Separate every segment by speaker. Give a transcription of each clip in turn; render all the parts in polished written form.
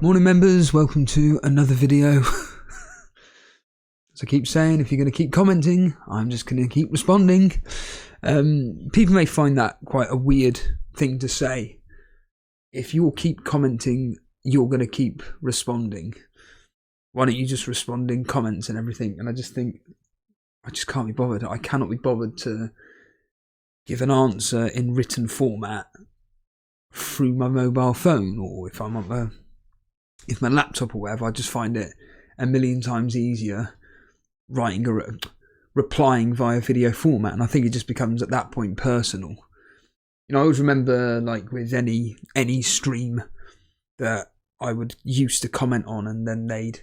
Speaker 1: Morning members, welcome to another video. As I keep saying, if you're going to keep commenting, I'm just going to keep responding. People may find that quite a weird thing to say. If you'll keep commenting, you're going to keep responding. Why don't you just respond in comments and everything? And I just think, I just can't be bothered. I cannot be bothered to give an answer in written format through my mobile phone, or if I'm on my laptop or whatever. I just find it a million times easier replying via video format, and I think it just becomes at that point personal. You know, I always remember, like with any stream that I would used to comment on, and then they'd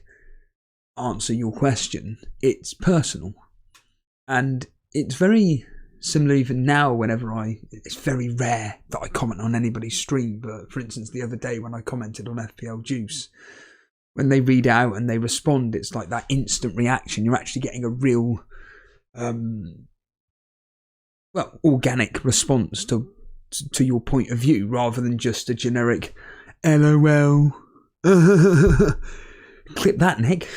Speaker 1: answer your question. It's personal, and it's very similar even now. It's very rare that I comment on anybody's stream, but for instance, the other day when I commented on FPL Juice, when they read out and they respond, it's like that instant reaction. You're actually getting a real, organic response to your point of view, rather than just a generic LOL. Clip that, Nick.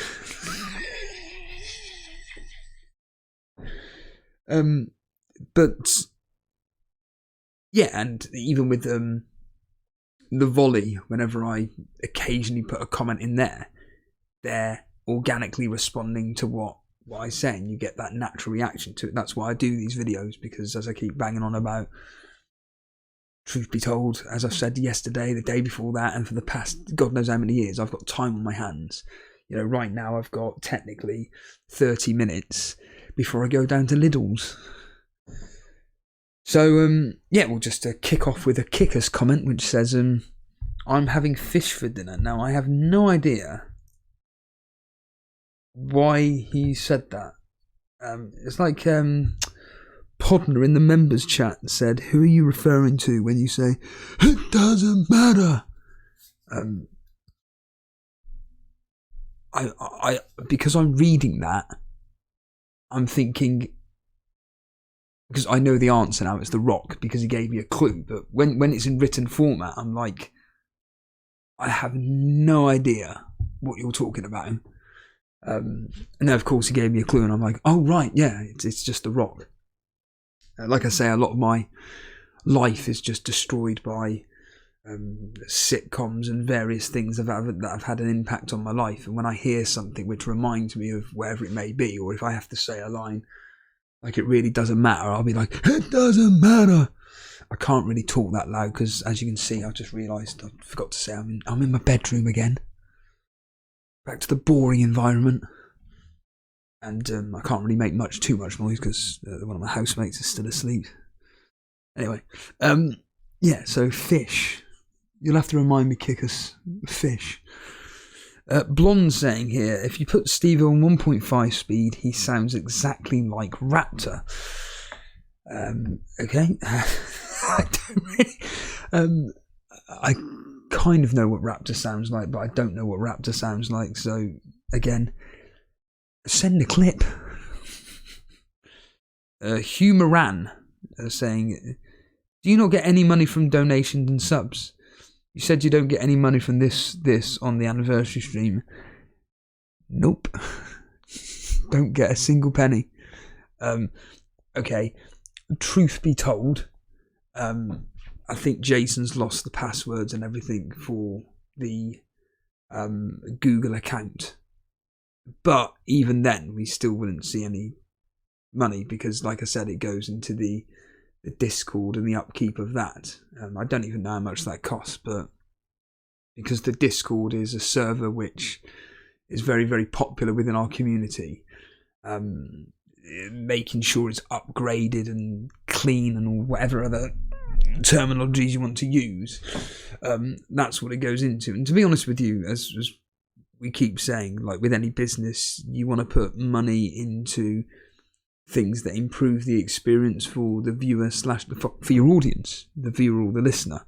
Speaker 1: But yeah, and even with the volley, whenever I occasionally put a comment in there, they're organically responding to what I say, and you get that natural reaction to it. That's why I do these videos, because as I keep banging on about, truth be told, as I've said yesterday, the day before that, and for the past God knows how many years, I've got time on my hands. You know, right now I've got technically 30 minutes before I go down to Lidl's. So, yeah, we'll just kick off with a Kicker's comment, which says, I'm having fish for dinner. Now, I have no idea why he said that. It's like Podner in the members chat said, who are you referring to when you say, it doesn't matter? Because I'm reading that, I'm thinking, because I know the answer now, it's The Rock, because he gave me a clue. But when it's in written format, I'm like, I have no idea what you're talking about. And then, of course, he gave me a clue, and I'm like, oh, right, yeah, it's just The Rock. Like I say, a lot of my life is just destroyed by sitcoms and various things that have had an impact on my life. And when I hear something which reminds me of wherever it may be, or if I have to say a line like it really doesn't matter, I'll be like, it doesn't matter. I can't really talk that loud because, as you can see, I've just realised I forgot to say I'm in my bedroom again. Back to the boring environment. And I can't really make too much noise because one of my housemates is still asleep. Anyway, yeah, so fish. You'll have to remind me, Kickers, fish. Blonde saying here, if you put Steve on 1.5 speed, he sounds exactly like Raptor. Okay. I don't really... I kind of know what Raptor sounds like, but I don't know what Raptor sounds like. So, again, send a clip. Hugh Moran saying, do you not get any money from donations and subs? You said you don't get any money from this on the anniversary stream. Nope. Don't get a single penny. Okay. Truth be told, I think Jason's lost the passwords and everything for the Google account. But even then, we still wouldn't see any money because, like I said, it goes into the Discord and the upkeep of that. I don't even know how much that costs, but because the Discord is a server which is very, very popular within our community, making sure it's upgraded and clean and whatever other terminologies you want to use, that's what it goes into. And to be honest with you, as we keep saying, like with any business, you want to put money into things that improve the experience for the viewer / for your audience, the viewer or the listener.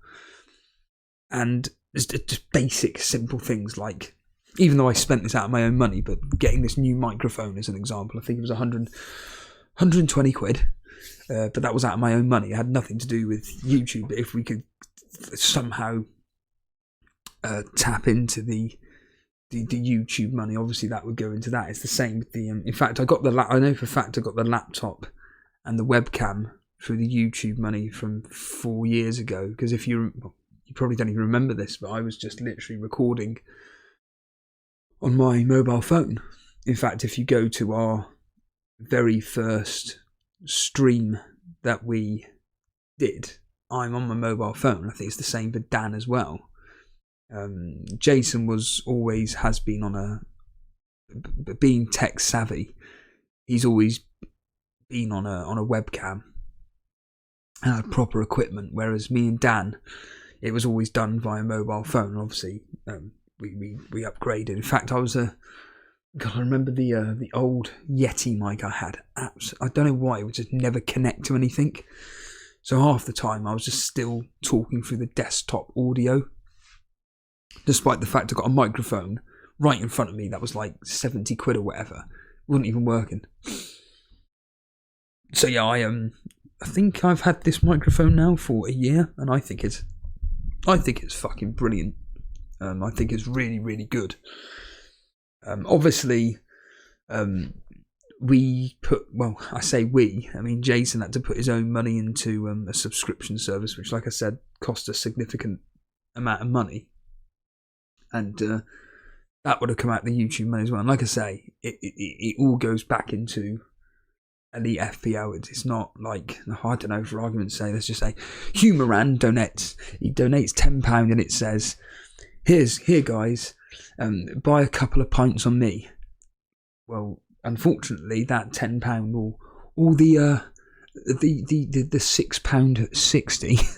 Speaker 1: And it's just basic, simple things like, even though I spent this out of my own money, but getting this new microphone as an example, I think it was 120 quid. But that was out of my own money. It had nothing to do with YouTube. But if we could somehow tap into the YouTube money. Obviously, that would go into that. It's the same with the. In fact, I know for a fact I got the laptop and the webcam through the YouTube money from 4 years ago. Because if you probably don't even remember this, but I was just literally recording on my mobile phone. In fact, if you go to our very first stream that we did, I'm on my mobile phone. I think it's the same for Dan as well. Jason has been on being tech savvy. He's always been on a webcam and had proper equipment, whereas me and Dan, it was always done via mobile phone. Obviously, we upgraded. In fact, I remember the old Yeti mic I had. I don't know why, it would just never connect to anything. So half the time I was just still talking through the desktop audio, despite the fact I got a microphone right in front of me that was like 70 quid or whatever. It wasn't even working. So yeah, I think I've had this microphone now for a year, and I think it's fucking brilliant. I think it's really, really good. Obviously, Jason had to put his own money into a subscription service, which, like I said, cost a significant amount of money, and that would have come out of the YouTube money as well. And like I say, it all goes back into Elite FPL. It's not like, I don't know, for argument's sake, let's just say Humoran donates. He donates £10 and it says, here guys, buy a couple of pints on me. Well, unfortunately, that £10 or the £6.60,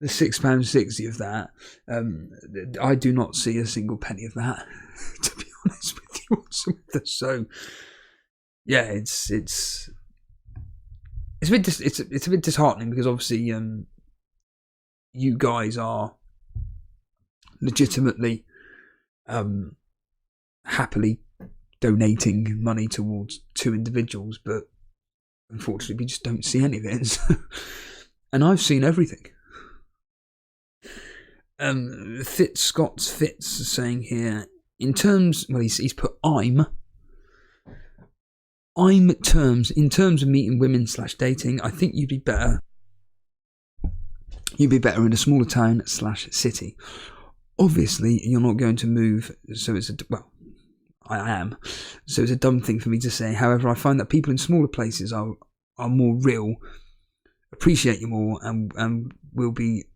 Speaker 1: the £6.60 of that, I do not see a single penny of that, to be honest with you. So yeah, it's a bit disheartening, because obviously you guys are legitimately happily donating money towards two individuals, but unfortunately we just don't see any of it. And I've seen everything. Scott's Fitz saying here, in terms, well, he's put in terms of meeting women / dating, I think you'd be better in a smaller town / city. Obviously, you're not going to move, so I am. So it's a dumb thing for me to say. However, I find that people in smaller places are more real, appreciate you more, and will be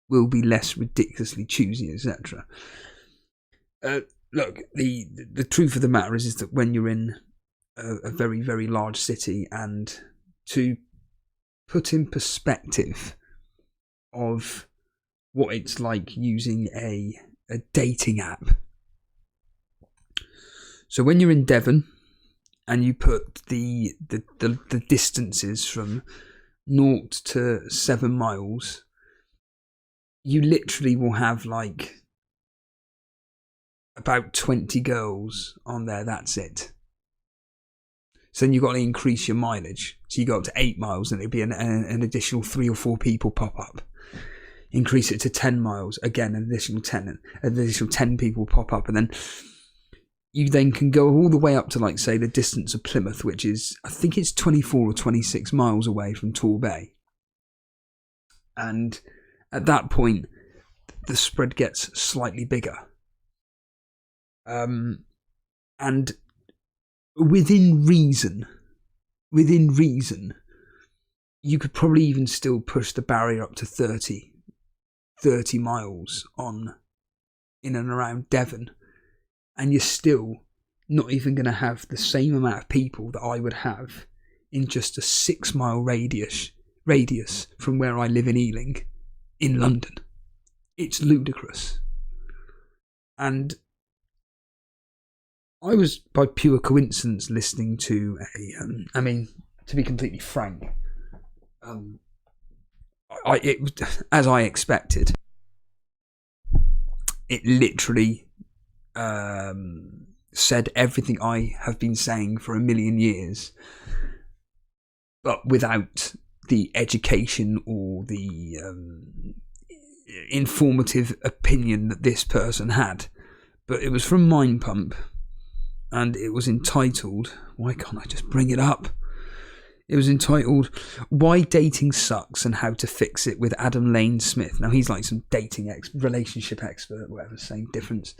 Speaker 1: less ridiculously choosy, etc. Look, the truth of the matter is that when you're in a very, very large city, and to put in perspective of what it's like using a dating app. So when you're in Devon and you put the distances from 0 to 7 miles, you literally will have like about 20 girls on there. That's it. So then you've got to increase your mileage. So you go up to 8 miles and it'll be an additional 3 or 4 people pop up. Increase it to 10 miles, again an additional 10 people pop up, and then you then can go all the way up to, like, say, the distance of Plymouth, which is, I think it's 24 or 26 miles away from Torbay. And at that point, the spread gets slightly bigger. And within reason, you could probably even still push the barrier up to 30 miles in and around Devon, and you're still not even going to have the same amount of people that I would have in just a 6 mile radius from where I live in Ealing, in London. It's ludicrous. And I was, by pure coincidence, listening to to be completely frank, as I expected, it literally said everything I have been saying for a million years, but without the education or the informative opinion that this person had, but it was from Mind Pump, and it was entitled, why can't I just bring it up? It was entitled Why Dating Sucks and How to Fix It with Adam Lane Smith. Now he's like some relationship expert, whatever, same difference.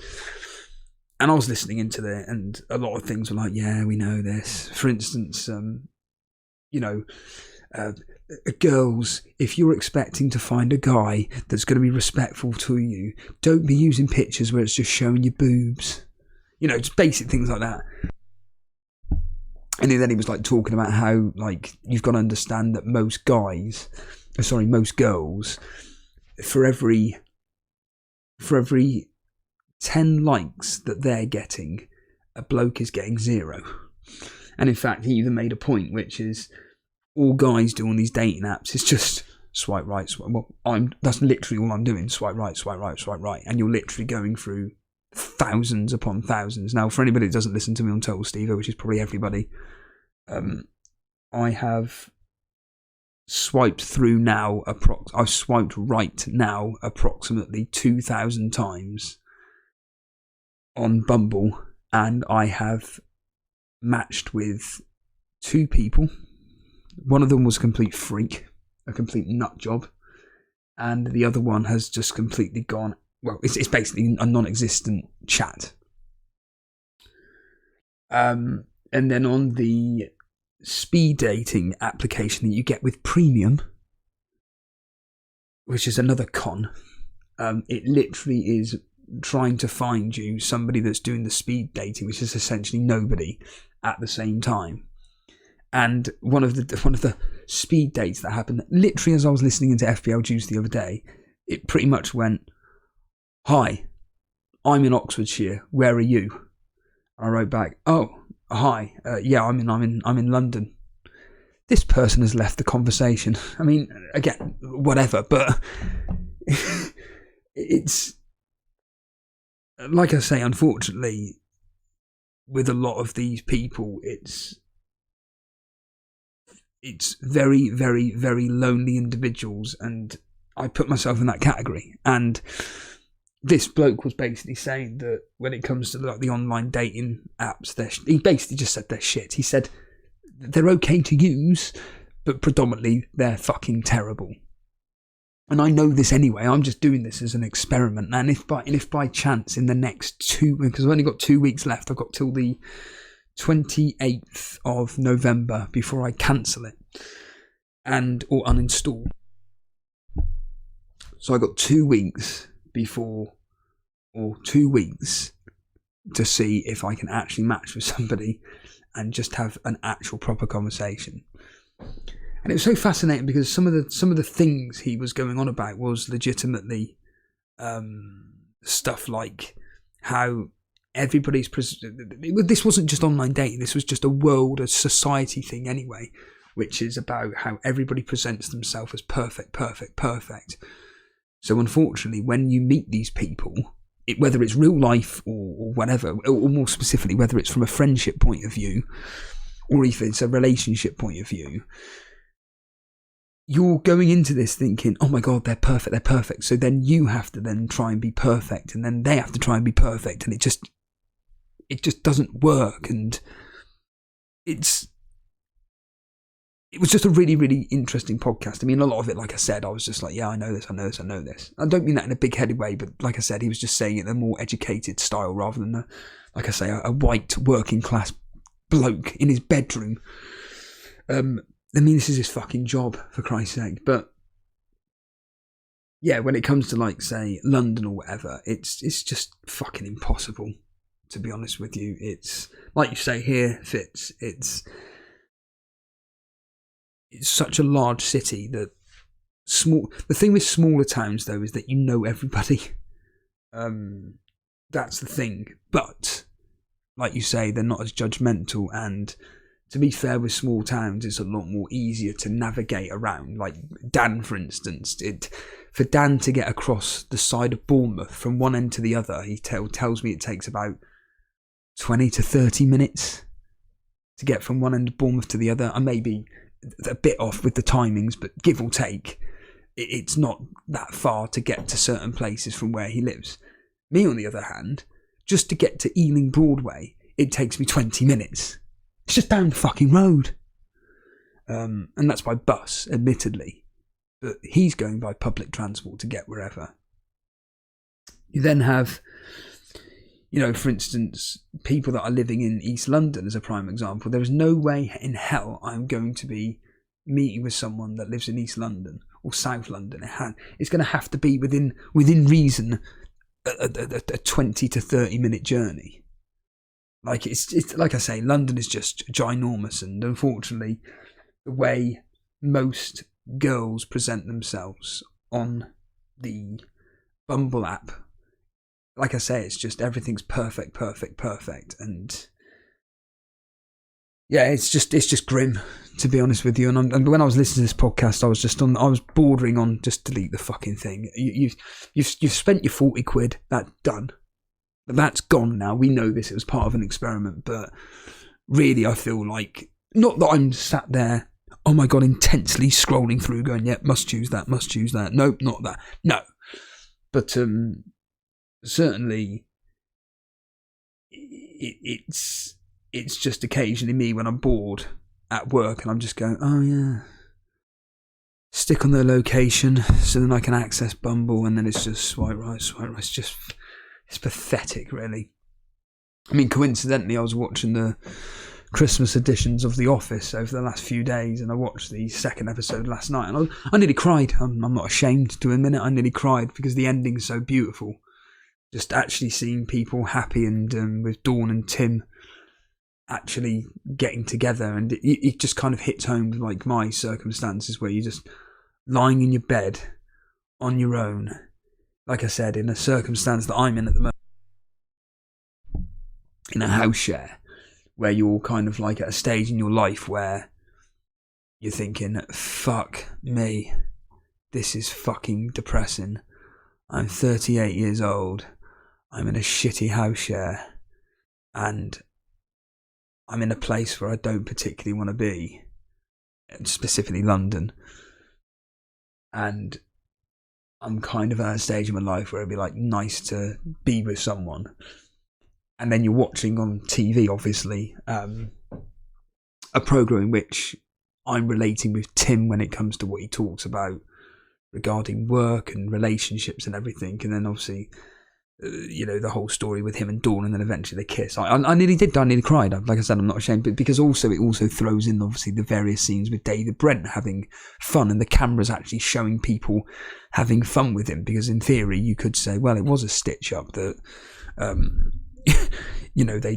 Speaker 1: And I was listening into it, and a lot of things were like, yeah, we know this. For instance, girls, if you're expecting to find a guy that's going to be respectful to you, don't be using pictures where it's just showing your boobs. Just basic things like that. And then he was like talking about how, like, you've got to understand that most girls, for every 10 likes that they're getting, a bloke is getting 0. And in fact, he even made a point, which is all guys do on these dating apps is just swipe right, that's literally all I'm doing, swipe right, swipe right, swipe right. And you're literally going through thousands upon thousands. Now, for anybody that doesn't listen to me on Total Steve, which is probably everybody, I have swiped through now, I've swiped right now approximately 2,000 times on Bumble, and I have matched with 2 people. One of them was a complete freak, a complete nut job, and the other one has just completely gone, well, it's basically a non-existent chat. And then on the speed dating application that you get with Premium, which is another con, it literally is trying to find you somebody that's doing the speed dating, which is essentially nobody at the same time. And one of the speed dates that happened, literally as I was listening into FPL Juice the other day, it pretty much went, "Hi, I'm in Oxfordshire. Where are you?" I wrote back, "Oh, hi. Yeah, I'm in London." This person has left the conversation. I mean, again, whatever, but it's like I say, unfortunately, with a lot of these people, it's very, very, very lonely individuals, and I put myself in that category. And this bloke was basically saying that when it comes to like the online dating apps, he basically just said they're shit. He said they're okay to use, but predominantly they're fucking terrible. And I know this anyway. I'm just doing this as an experiment. And if by chance in the next 2 weeks, because I've only got 2 weeks left, I've got till the 28th of November before I cancel it or uninstall. So I got 2 weeks to see if I can actually match with somebody and just have an actual proper conversation. And it was so fascinating because some of the things he was going on about was legitimately stuff like how everybody's this wasn't just online dating, this was just a society thing anyway, which is about how everybody presents themselves as perfect. So unfortunately, when you meet these people, whether it's real life or whatever, or more specifically whether it's from a friendship point of view or if it's a relationship point of view, you're going into this thinking, oh my god, they're perfect, so then you have to then try and be perfect, and then they have to try and be perfect, and it just doesn't work. And it was just a really, really interesting podcast. I mean, a lot of it, like I said, I was just like, yeah, I know this. I don't mean that in a big-headed way, but like I said, he was just saying it in a more educated style rather than, a white working-class bloke in his bedroom. I mean, this is his fucking job, for Christ's sake. But yeah, when it comes to, like, say, London or whatever, it's just fucking impossible, to be honest with you. It's, like you say here, Fitz, it's such a large city that the thing with smaller towns, though, is that you know everybody. That's the thing. But, like you say, they're not as judgmental, and to be fair, with small towns, it's a lot more easier to navigate around. Like Dan, for instance, for Dan to get across the side of Bournemouth from one end to the other, he tells me it takes about 20 to 30 minutes to get from one end of Bournemouth to the other. I may be a bit off with the timings, but give or take. it's not that far to get to certain places from where he lives. Me, on the other hand, just to get to Ealing Broadway, it takes me 20 minutes. It's just down the fucking road. And that's by bus, admittedly. But he's going by public transport to get wherever. You then have, for instance, people that are living in East London as a prime example. There is no way in hell I'm going to be meeting with someone that lives in East London or South London. It's going to have to be within reason a 20 to 30 minute journey. Like it's like I say, London is just ginormous, and unfortunately, the way most girls present themselves on the Bumble app, like I say, it's just everything's perfect, and yeah, it's just grim, to be honest with you. And when I was listening to this podcast, I was bordering on just delete the fucking thing. You've spent your 40 quid. That's done. That's gone now. We know this. It was part of an experiment, but really, I feel like, not that I'm sat there, oh my god, intensely scrolling through, going, yeah, must choose that. Nope, not that. No, but certainly, it's just occasionally me when I'm bored at work and I'm just going, oh yeah, stick on the location so then I can access Bumble, and then it's just swipe right. It's pathetic, really. I mean, coincidentally, I was watching the Christmas editions of The Office over the last few days, and I watched the second episode last night, and I nearly cried. I'm not ashamed to admit it. I nearly cried because the ending's so beautiful. Just actually seeing people happy, and with Dawn and Tim actually getting together, and it just kind of hits home with like my circumstances, where you're just lying in your bed on your own, like I said, in a circumstance that I'm in at the moment, in a house share, where you're kind of like at a stage in your life where you're thinking, fuck me, this is fucking depressing. I'm 38 years old, I'm in a shitty house share, and I'm in a place where I don't particularly want to be, specifically London, and I'm kind of at a stage in my life where it'd be like nice to be with someone. And then you're watching on TV, obviously, a program in which I'm relating with Tim when it comes to what he talks about regarding work and relationships and everything. And then obviously, the whole story with him and Dawn, and then eventually they kiss. I nearly did. I nearly cried. Like I said, I'm not ashamed, but because also it also throws in obviously the various scenes with David Brent having fun, and the camera's actually showing people having fun with him. Because in theory, you could say, well, it was a stitch up that,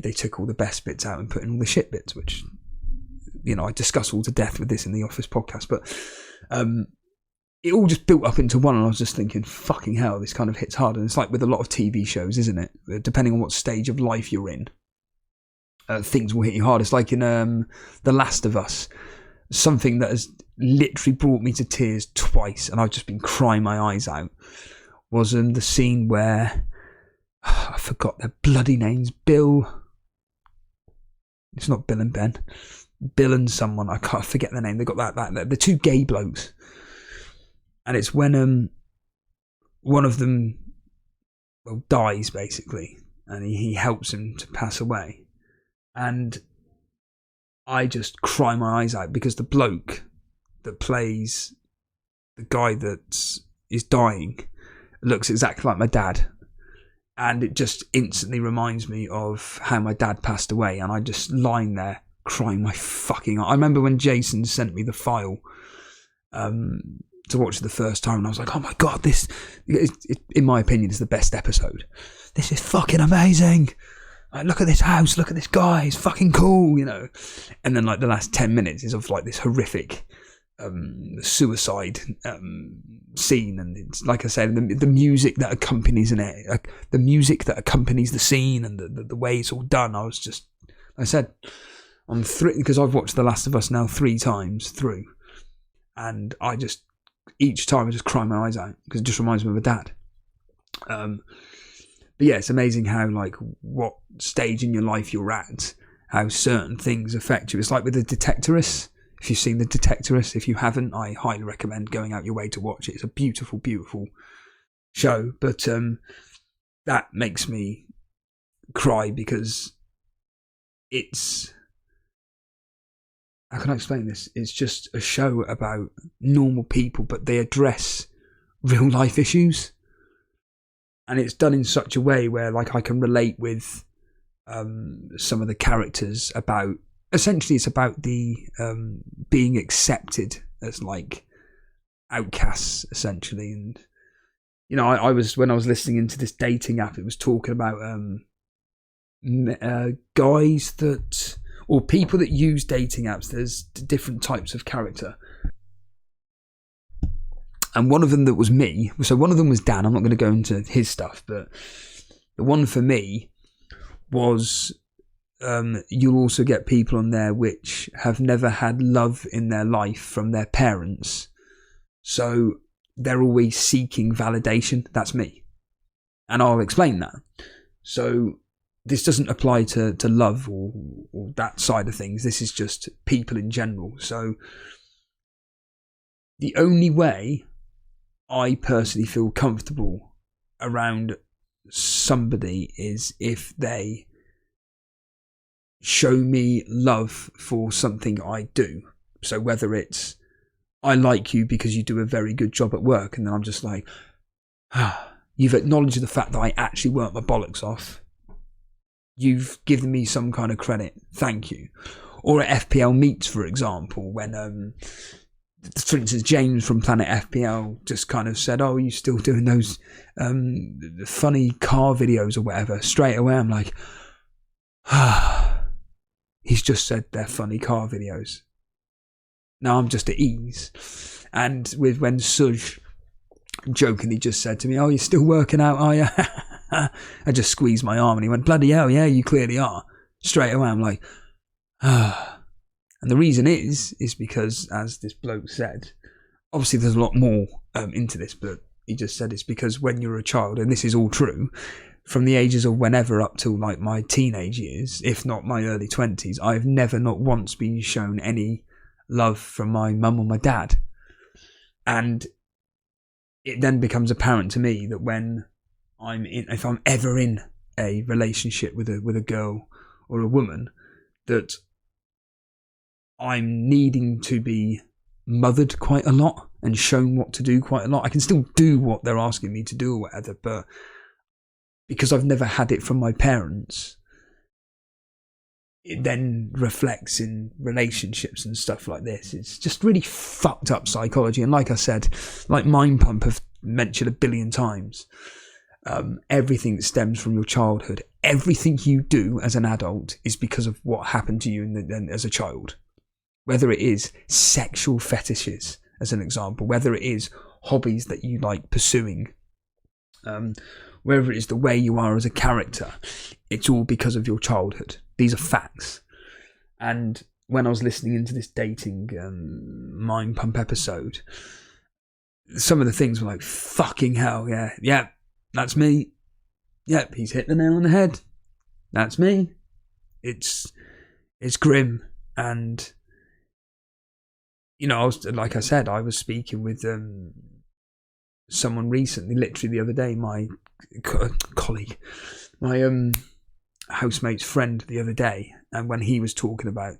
Speaker 1: they took all the best bits out and put in all the shit bits, which, I discuss all to death with this in the Office podcast, but it all just built up into one, and I was just thinking, fucking hell, this kind of hits hard. And it's like with a lot of TV shows, isn't it? Depending on what stage of life you're in, things will hit you hard. It's like in The Last of Us, something that has literally brought me to tears twice, and I've just been crying my eyes out, was the scene where, I forgot their bloody names, Bill, it's not Bill and Ben, Bill and someone, I can't forget their name, they got that the two gay blokes. And it's when one of them dies, basically, and he helps him to pass away. And I just cry my eyes out, because the bloke that plays the guy that is dying looks exactly like my dad. And it just instantly reminds me of how my dad passed away, and I just lying there crying my fucking eye. I remember when Jason sent me the file to watch it the first time, and I was like, oh my god, this, in my opinion, is the best episode. This is fucking amazing. Like, look at this house, look at this guy, he's fucking cool, And then like the last 10 minutes is of like this horrific suicide scene, and it's like I said, the music that accompanies it, the music that accompanies the scene, and the way it's all done. I was just, I said, on three, because I've watched The Last of Us now 3 times through, and each time I just cry my eyes out, because it just reminds me of my dad. But yeah, it's amazing how, like, what stage in your life you're at, how certain things affect you. It's like with The Detectorists. if you've seen The Detectorist. If you haven't, I highly recommend going out your way to watch it. It's a beautiful, beautiful show. But that makes me cry because it's... How can I explain this? It's just a show about normal people, but they address real life issues. And it's done in such a way where, like, I can relate with some of the characters about... Essentially, it's about the being accepted as, like, outcasts, essentially. And, you know, I was... When I was listening into this dating app, it was talking about guys that... Or people that use dating apps. There's different types of character. And one of them that was me, so one of them was Dan, I'm not going to go into his stuff, but the one for me was, you'll also get people on there which have never had love in their life from their parents. So they're always seeking validation. That's me. And I'll explain that. So this doesn't apply to love or that side of things. This is just people in general. So the only way I personally feel comfortable around somebody is if they show me love for something I do. So whether it's, I like you because you do a very good job at work, and then I'm just like, you've acknowledged the fact that I actually worked my bollocks off. You've given me some kind of credit. Thank you. Or at FPL meets, for example, when, for instance, James from Planet FPL just kind of said, oh, you still doing those funny car videos or whatever? Straight away, I'm like, he's just said they're funny car videos. Now I'm just at ease. And when Suj jokingly just said to me, oh, you're still working out, are you? I just squeezed my arm and he went, bloody hell, yeah, you clearly are. Straight away, I'm like, And the reason is because, as this bloke said, obviously there's a lot more into this, but he just said it's because when you're a child, and this is all true, from the ages of whenever up till like my teenage years, if not my early 20s, I've never not once been shown any love from my mum or my dad. And it then becomes apparent to me that when if I'm ever in a relationship with a girl or a woman, that I'm needing to be mothered quite a lot and shown what to do quite a lot. I can still do what they're asking me to do or whatever, but because I've never had it from my parents, it then reflects in relationships and stuff like this. It's just really fucked up psychology. And like I said, like Mind Pump have mentioned a billion times, everything that stems from your childhood, everything you do as an adult is because of what happened to you as a child. Whether it is sexual fetishes, as an example, whether it is hobbies that you like pursuing, whether it is the way you are as a character, it's all because of your childhood. These are facts. And when I was listening into this dating Mind Pump episode, some of the things were like, fucking hell, yeah, that's me. Yep, he's hit the nail on the head. That's me. It's grim. And, you know, like I said, I was speaking with someone recently, literally the other day, my colleague, my housemate's friend the other day, and when he was talking about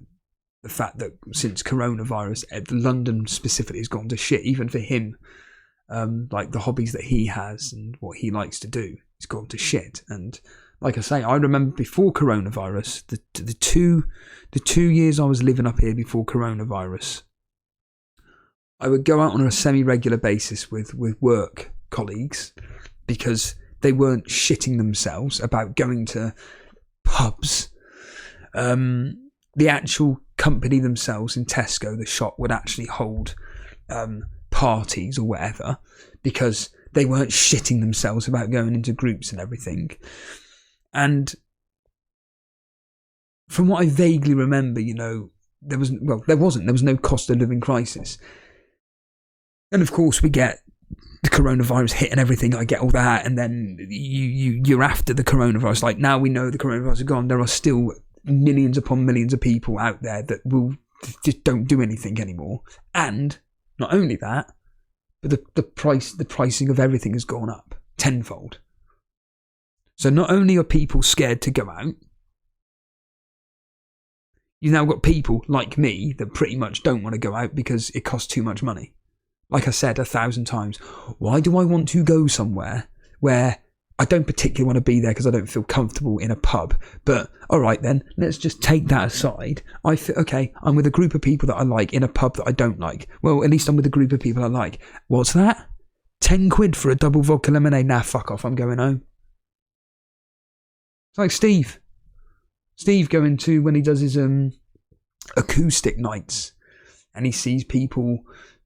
Speaker 1: the fact that since coronavirus, London specifically has gone to shit, even for him, like the hobbies that he has and what he likes to do, it's gone to shit. And like I say, I remember before coronavirus, the two years I was living up here before coronavirus, I would go out on a semi-regular basis with work colleagues because they weren't shitting themselves about going to pubs. The actual company themselves in Tesco, the shop, would actually hold parties or whatever because they weren't shitting themselves about going into groups and everything. And from what I vaguely remember, you know, there was no cost of living crisis. And of course we get the coronavirus hit and everything, I get all that, and then you're after the coronavirus. Like, now we know the coronavirus is gone, there are still millions upon millions of people out there that will just don't do anything anymore. And not only that, but the pricing of everything has gone up tenfold. So not only are people scared to go out, you've now got people like me that pretty much don't want to go out because it costs too much money. Like I said 1,000 times, why do I want to go somewhere where I don't particularly want to be there because I don't feel comfortable in a pub? But all right then, let's just take that aside. Okay, I'm with a group of people that I like in a pub that I don't like. Well, at least I'm with a group of people I like. What's that? 10 quid for a double vodka lemonade? Nah, fuck off, I'm going home. It's like Steve going to, when he does his acoustic nights, and he sees people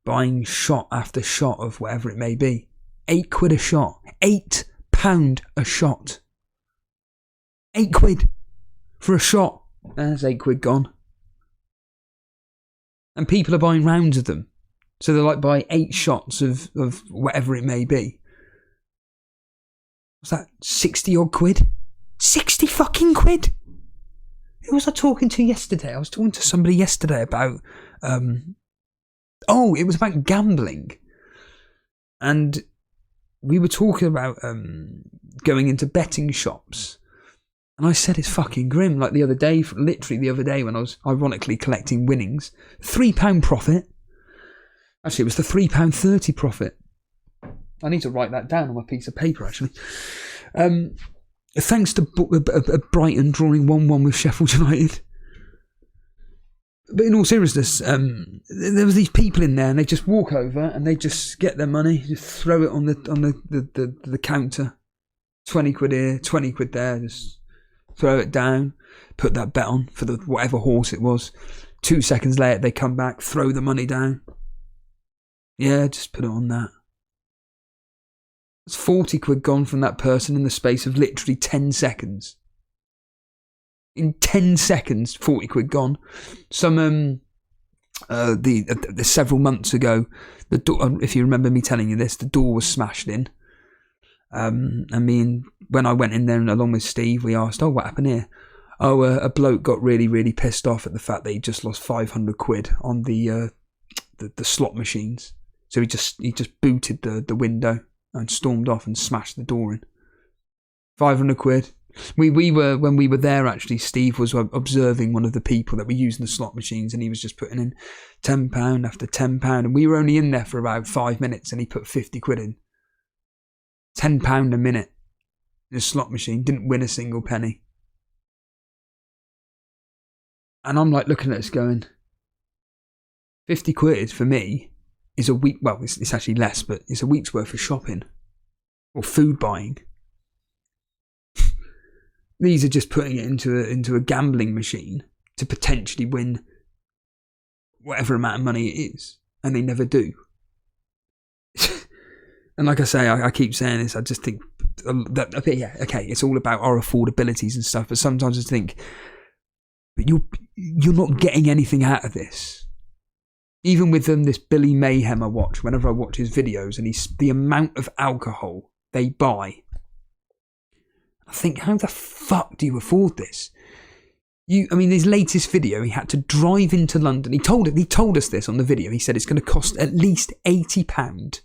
Speaker 1: buying shot after shot of whatever it may be. 8 quid a shot. £8 a shot. 8 quid for a shot. There's 8 quid gone. And people are buying rounds of them. So they're like, buy 8 shots of whatever it may be. What's that? 60 odd quid? 60 fucking quid? Who was I talking to yesterday? I was talking to somebody yesterday about it was about gambling. And we were talking about going into betting shops. And I said it's fucking grim. Like literally the other day when I was ironically collecting winnings. £3 profit. Actually, it was the £3.30 profit. I need to write that down on my piece of paper, actually. Thanks to Brighton drawing 1-1 with Sheffield United. But in all seriousness, there was these people in there, and they just walk over and they just get their money, just throw it on the counter. 20 quid here, 20 quid there, just throw it down, put that bet on for the whatever horse it was. 2 seconds later, they come back, throw the money down. Yeah, just put it on that. It's 40 quid gone from that person in the space of literally 10 seconds. In 10 seconds, 40 quid gone. Some several months ago, the door, if you remember me telling you this, the door was smashed in. When I went in there and along with Steve, we asked, what happened here? A bloke got really, really pissed off at the fact that he just lost 500 quid on the slot machines. So he just booted the window and stormed off and smashed the door in. 500 quid. We were, when we were there actually, Steve was observing one of the people that were using the slot machines, and he was just putting in £10 after £10, and we were only in there for about 5 minutes and he put 50 quid in. £10 a minute in a slot machine, didn't win a single penny. And I'm like looking at this going, 50 quid for me is a week, well it's actually less, but it's a week's worth of shopping or food buying. These are just putting it into a gambling machine to potentially win whatever amount of money it is, and they never do. And like I say, I keep saying this, I just think that, okay, it's all about our affordabilities and stuff, but sometimes I think, but you're not getting anything out of this. Even with this Billy Mayhem I watch, whenever I watch his videos, and the amount of alcohol they buy, I think, how the fuck do you afford this? His latest video, he had to drive into London. He told us this on the video. He said it's going to cost at least £80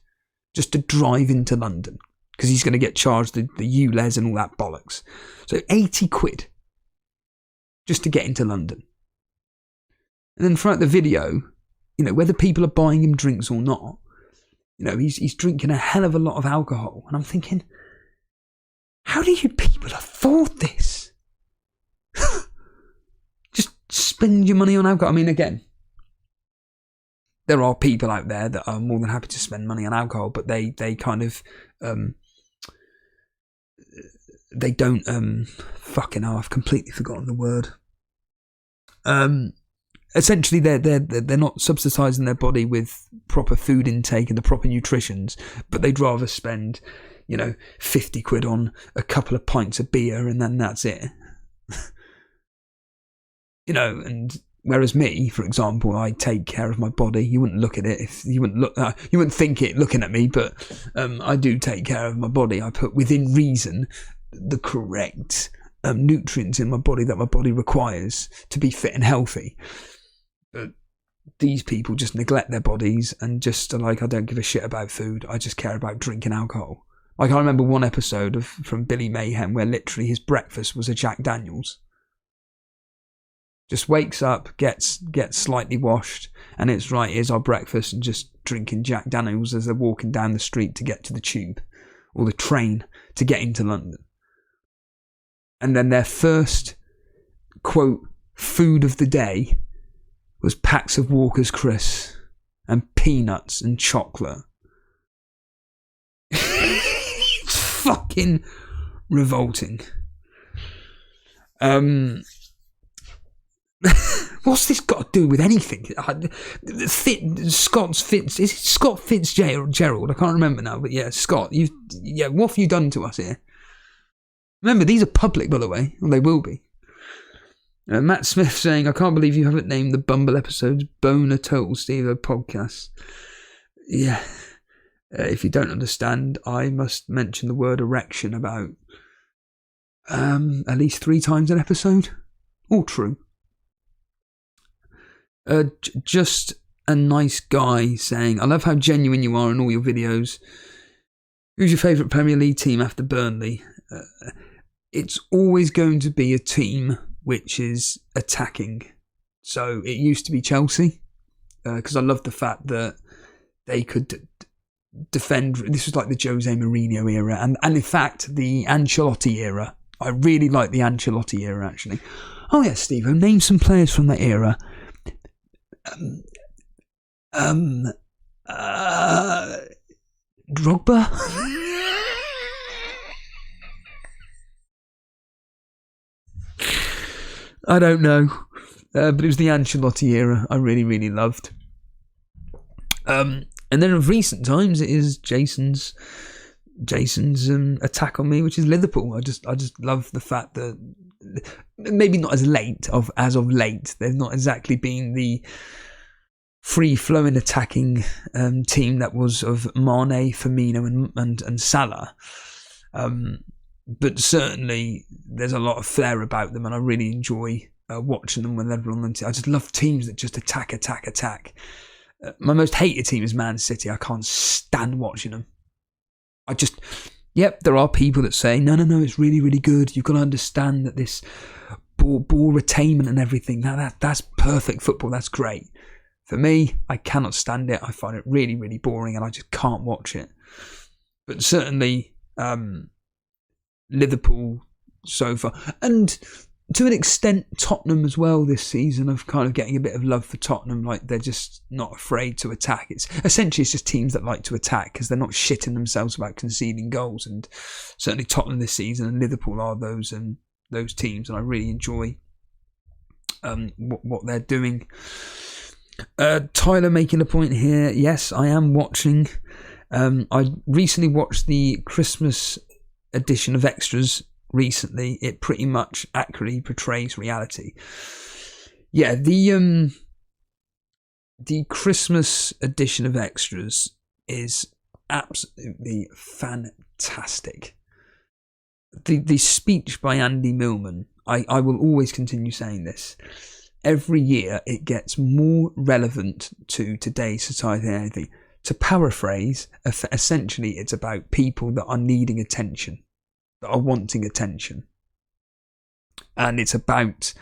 Speaker 1: just to drive into London, because he's going to get charged the ULEZ and all that bollocks. So 80 quid just to get into London. And then throughout the video, whether people are buying him drinks or not, he's drinking a hell of a lot of alcohol. And I'm thinking, how do you people afford this? Just spend your money on alcohol. Again, there are people out there that are more than happy to spend money on alcohol, but they kind of they don't fucking hell, I've completely forgotten the word. Essentially they're not subsidising their body with proper food intake and the proper nutritions, but they'd rather spend 50 quid on a couple of pints of beer and then that's it. And whereas me, for example, I take care of my body. You wouldn't look at it if you wouldn't think it looking at me, but I do take care of my body. I put within reason the correct nutrients in my body that my body requires to be fit and healthy. But these people just neglect their bodies and just are like, I don't give a shit about food. I just care about drinking alcohol. Like, I remember one episode from Billy Mayhem where literally his breakfast was a Jack Daniels. Just wakes up, gets slightly washed, and it's right, here's our breakfast, and just drinking Jack Daniels as they're walking down the street to get to the tube or the train to get into London. And then their first, quote, food of the day was packs of Walker's Crisps and peanuts and chocolate. It's fucking revolting. What's this got to do with anything? Scott Fitzgerald? I can't remember now, but yeah, Scott. What have you done to us here? Remember, these are public, by the way. Well, they will be. Matt Smith saying, I can't believe you haven't named the Bumble episodes Boner Total Steve-O podcast. Yeah. If you don't understand, I must mention the word erection about at least 3 times an episode. All true. Just a nice guy saying, I love how genuine you are in all your videos. Who's your favourite Premier League team after Burnley? It's always going to be a team which is attacking. So it used to be Chelsea, because I love the fact that they could defend. This was like the Jose Mourinho era, and in fact the Ancelotti era. I really like the Ancelotti era, actually. Oh yeah, Steve, name some players from that era. Drogba. I don't know, but it was the Ancelotti era I really, really loved. And then of recent times, it is Jason's attack on me, which is Liverpool. I just love the fact that maybe not as of late, they've not exactly been the free-flowing attacking team that was of Mane, Firmino, and Salah. But certainly there's a lot of flair about them, and I really enjoy watching them when they're on them. I just love teams that just attack. My most hated team is Man City. I can't stand watching them. There are people that say, no, it's really, really good. You've got to understand that this ball retainment and everything, that's perfect football. That's great. For me, I cannot stand it. I find it really, really boring, and I just can't watch it. But certainly, Liverpool so far, and to an extent Tottenham as well this season, of kind of getting a bit of love for Tottenham. Like, they're just not afraid to attack. It's just teams that like to attack because they're not shitting themselves about conceding goals, and certainly Tottenham this season and Liverpool are those teams, and I really enjoy what they're doing. Tyler making a point here. Yes, I am watching. I recently watched the Christmas edition of Extras recently. It pretty much accurately portrays reality. Yeah, the Christmas edition of Extras is absolutely fantastic. The speech by Andy Millman, I will always continue saying this. Every year it gets more relevant to today's society than anything. To paraphrase, essentially it's about people that are needing attention, that are wanting attention. And it's about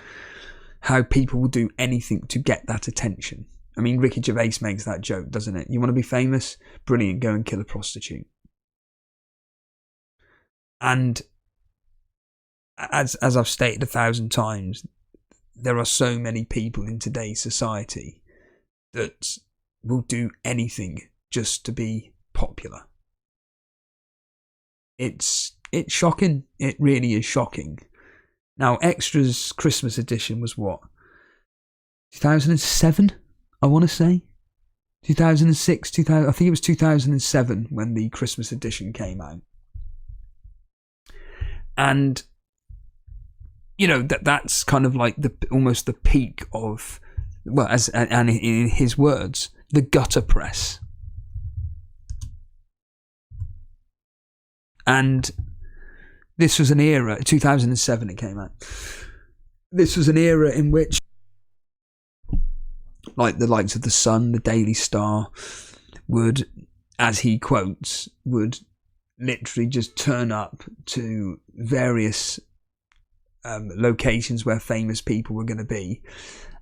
Speaker 1: how people will do anything to get that attention. I mean, Ricky Gervais makes that joke, doesn't it? You want to be famous? Brilliant, go and kill a prostitute. And as I've stated 1,000 times, there are so many people in today's society that will do anything just to be popular. It's shocking. It really is shocking. Now, Extras Christmas edition was what? 2007, I want to say. 2006, 2000. I think it was 2007 when the Christmas edition came out. And you know, that's kind of like almost the peak of, well, and in his words, the gutter press. And this was an era, 2007 it came out. This was an era in which like the likes of the Sun, the Daily Star, would, as he quotes, would literally just turn up to various locations where famous people were going to be,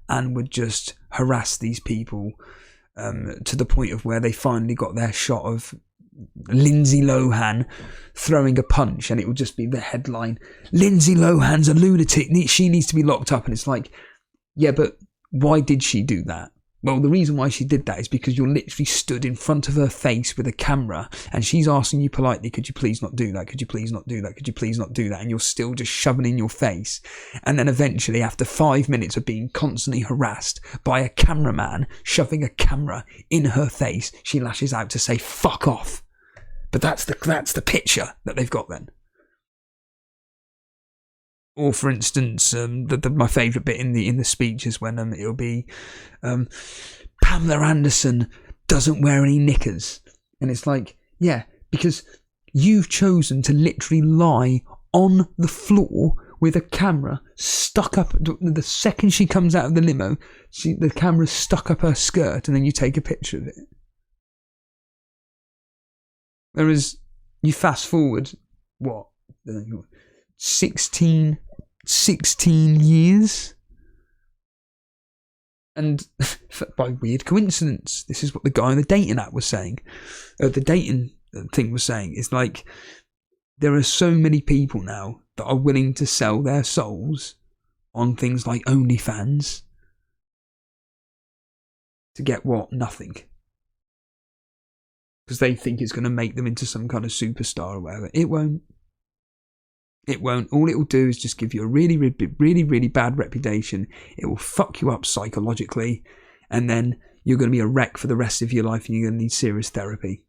Speaker 1: and would just harass these people to the point of where they finally got their shot of Lindsay Lohan throwing a punch, and it would just be the headline, Lindsay Lohan's a lunatic, she needs to be locked up. And it's like, yeah, but why did she do that? Well, the reason why she did that is because you're literally stood in front of her face with a camera, and she's asking you politely, could you please not do that? Could you please not do that? Could you please not do that? And you're still just shoving in your face. And then eventually, after 5 minutes of being constantly harassed by a cameraman shoving a camera in her face, she lashes out to say, fuck off. But that's the picture that they've got then. Or, for instance, my favourite bit in the speech is when it'll be Pamela Anderson doesn't wear any knickers, and it's like, yeah, because you've chosen to literally lie on the floor with a camera stuck up. The second she comes out of the limo, the camera's stuck up her skirt, and then you take a picture of it. Whereas you fast forward, what, 16 years, and by weird coincidence, this is what the guy on the dating app was saying, the dating thing was saying, is like, there are so many people now that are willing to sell their souls on things like OnlyFans to get what? Nothing. Because they think it's going to make them into some kind of superstar or whatever. It won't. It won't. All it will do is just give you a really, really, really bad reputation. It will fuck you up psychologically, and then you're going to be a wreck for the rest of your life, and you're going to need serious therapy.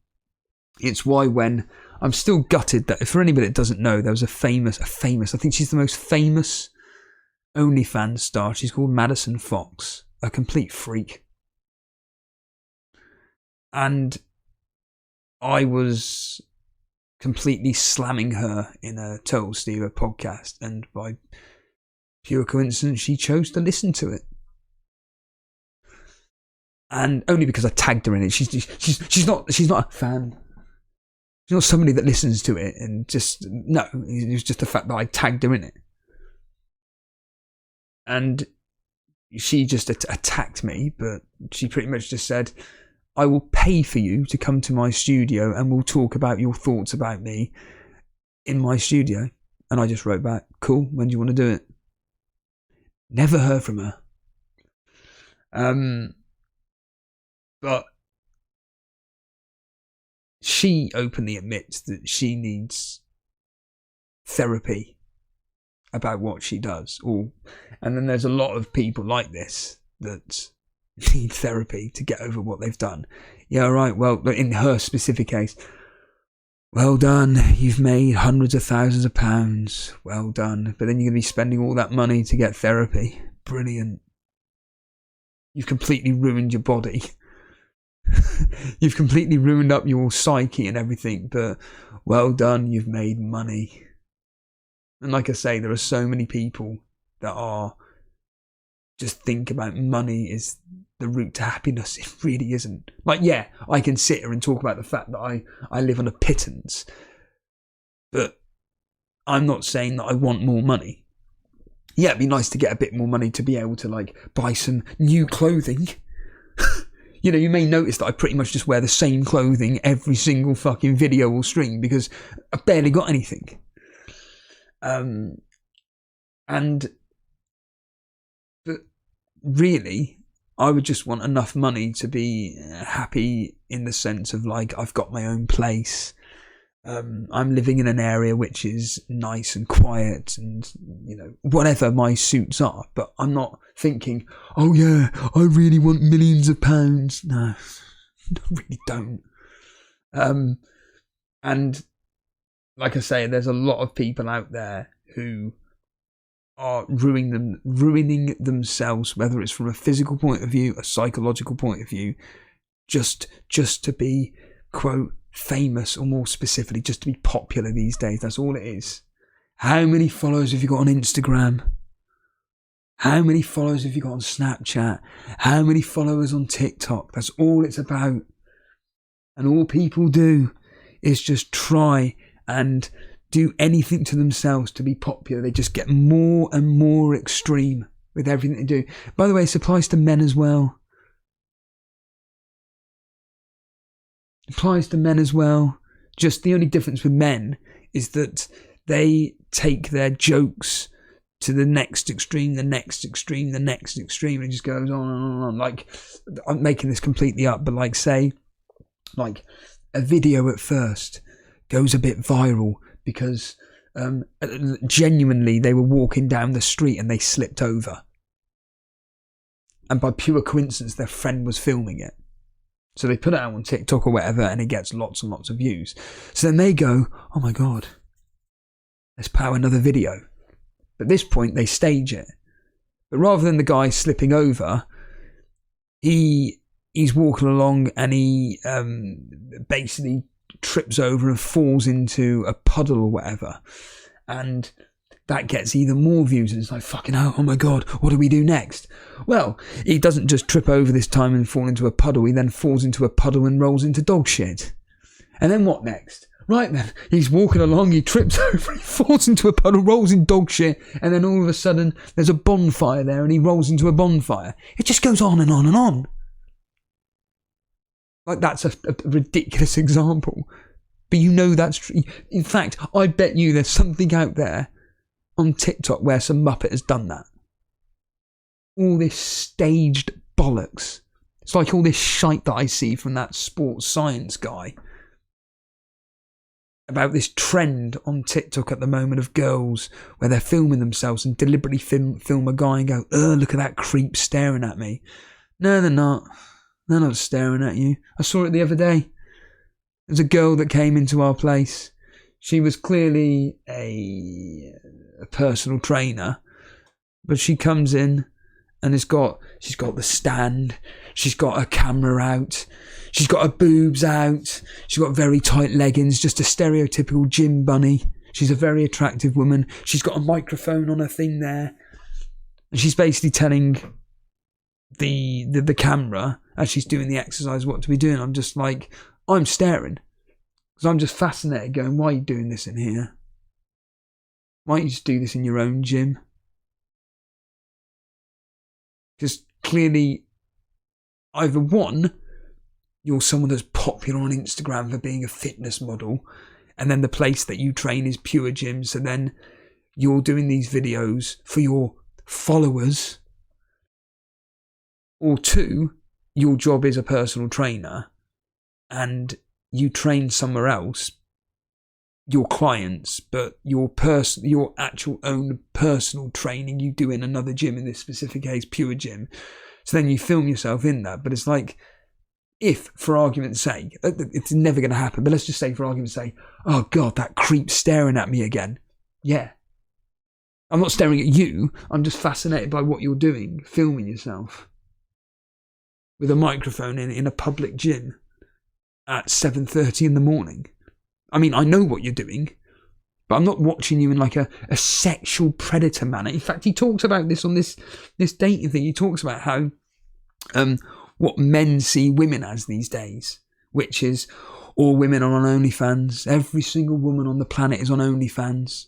Speaker 1: It's why when I'm still gutted that, for anybody that doesn't know, there was a famous, I think she's the most famous OnlyFans star. She's called Madison Fox, a complete freak. And I was completely slamming her in a Total Steeler podcast, and by pure coincidence she chose to listen to it, and only because I tagged her in it. She's not a fan. She's not somebody that listens to it, and just, no, it was just the fact that I tagged her in it, and she just attacked me. But she pretty much just said, I will pay for you to come to my studio and we'll talk about your thoughts about me in my studio. And I just wrote back, cool, when do you want to do it? Never heard from her. But she openly admits that she needs therapy about what she does. And then there's a lot of people like this that need therapy to get over what they've done. Yeah, right, well, in her specific case, well done, you've made hundreds of thousands of pounds, well done, but then you're going to be spending all that money to get therapy. Brilliant. You've completely ruined your body. You've completely ruined up your psyche and everything, but well done, you've made money. And like I say, there are so many people that are just think about money is the route to happiness. It really isn't. Like, yeah, I can sit here and talk about the fact that I live on a pittance, but I'm not saying that I want more money. Yeah, it'd be nice to get a bit more money to be able to, like, buy some new clothing. You know, you may notice that I pretty much just wear the same clothing every single fucking video or stream because I've barely got anything. But really, I would just want enough money to be happy, in the sense of, like, I've got my own place. I'm living in an area which is nice and quiet and, you know, whatever my suits are. But I'm not thinking, oh yeah, I really want millions of pounds. No, I really don't. And like I say, there's a lot of people out there who are ruining themselves, whether it's from a physical point of view, a psychological point of view, just to be, quote, famous, or more specifically, just to be popular these days. That's all it is. How many followers have you got on Instagram? How many followers have you got on Snapchat? How many followers on TikTok? That's all it's about. And all people do is just try and do anything to themselves to be popular. They just get more and more extreme with everything they do. By the way, it applies to men as well. It applies to men as well. Just the only difference with men is that they take their jokes to the next extreme, the next extreme, the next extreme, and it just goes on and on and on. Like, I'm making this completely up, but like, say, like a video at first goes a bit viral because genuinely they were walking down the street and they slipped over. And by pure coincidence, their friend was filming it. So they put it out on TikTok or whatever, and it gets lots and lots of views. So then they go, oh my God, let's power another video. But at this point, they stage it. But rather than the guy slipping over, he's walking along and he basically trips over and falls into a puddle or whatever. And that gets even more views, and it's like, fucking hell, oh my God, what do we do next? Well, he doesn't just trip over this time and fall into a puddle, he then falls into a puddle and rolls into dog shit. And then what next? Right then, he's walking along, he trips over, he falls into a puddle, rolls in dog shit, and then all of a sudden there's a bonfire there and he rolls into a bonfire. It just goes on and on and on. Like, that's a ridiculous example. But you know that's true. In fact, I bet you there's something out there on TikTok where some muppet has done that. All this staged bollocks. It's like all this shite that I see from that sports science guy about this trend on TikTok at the moment of girls where they're filming themselves and deliberately film a guy and go, "Ugh, look at that creep staring at me." No, they're not. They're not staring at you. I saw it the other day. There's a girl that came into our place. She was clearly a personal trainer, but she comes in and she's got the stand, she's got her camera out, she's got her boobs out, she's got very tight leggings, just a stereotypical gym bunny. She's a very attractive woman. She's got a microphone on her thing there, and she's basically telling the camera as she's doing the exercise what to be doing. I'm just like, I'm staring because I'm just fascinated, going, why are you doing this in here? Why don't you just do this in your own gym? Because clearly, either one, you're someone that's popular on Instagram for being a fitness model, and then the place that you train is pure gym, so then you're doing these videos for your followers. Or two, your job is a personal trainer, and you train somewhere else, your clients, but your actual own personal training you do in another gym, in this specific case pure gym. So then you film yourself in that. But it's like, if for argument's sake, it's never going to happen, but let's just say for argument's sake, oh God, that creep's staring at me again. Yeah, I'm not staring at you, I'm just fascinated by what you're doing, filming yourself with a microphone in a public gym at 7:30 in the morning. I mean, I know what you're doing, but I'm not watching you in like a sexual predator manner. In fact, he talks about this on this dating thing. He talks about how what men see women as these days, which is all women are on OnlyFans. Every single woman on the planet is on OnlyFans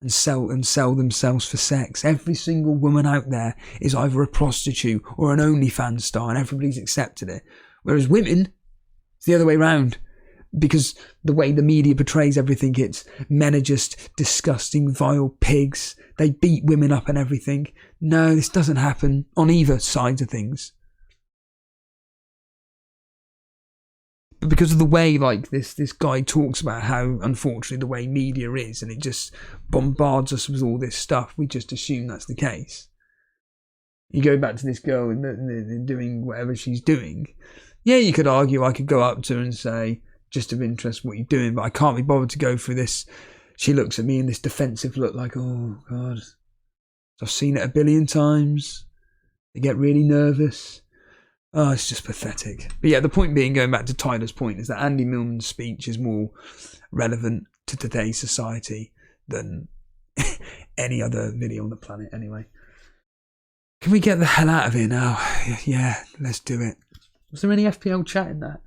Speaker 1: and sell themselves for sex. Every single woman out there is either a prostitute or an OnlyFans star, and everybody's accepted it. Whereas women, it's the other way around. Because the way the media portrays everything, it's men are just disgusting, vile pigs. They beat women up and everything. No, this doesn't happen on either side of things. But because of the way, like, this guy talks about how, unfortunately, the way media is, and it just bombards us with all this stuff, we just assume that's the case. You go back to this girl and doing whatever she's doing. Yeah, you could argue, I could go up to her and say, just of interest, what you're doing, but I can't be bothered to go through this. She looks at me in this defensive look like, oh God, I've seen it a billion times. They get really nervous. Oh, it's just pathetic. But yeah, the point being, going back to Tyler's point, is that Andy Millman's speech is more relevant to today's society than any other video on the planet anyway. Can we get the hell out of here now? Yeah, let's do it. Was there any FPL chat in that?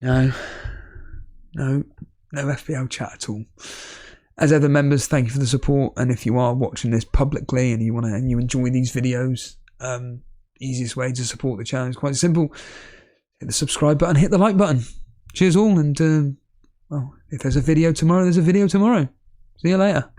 Speaker 1: No FPL chat at all. As ever, members, thank you for the support. And if you are watching this publicly and you enjoy these videos, easiest way to support the channel is quite simple. Hit the subscribe button, hit the like button. Cheers all, and well, if there's a video tomorrow, there's a video tomorrow. See you later.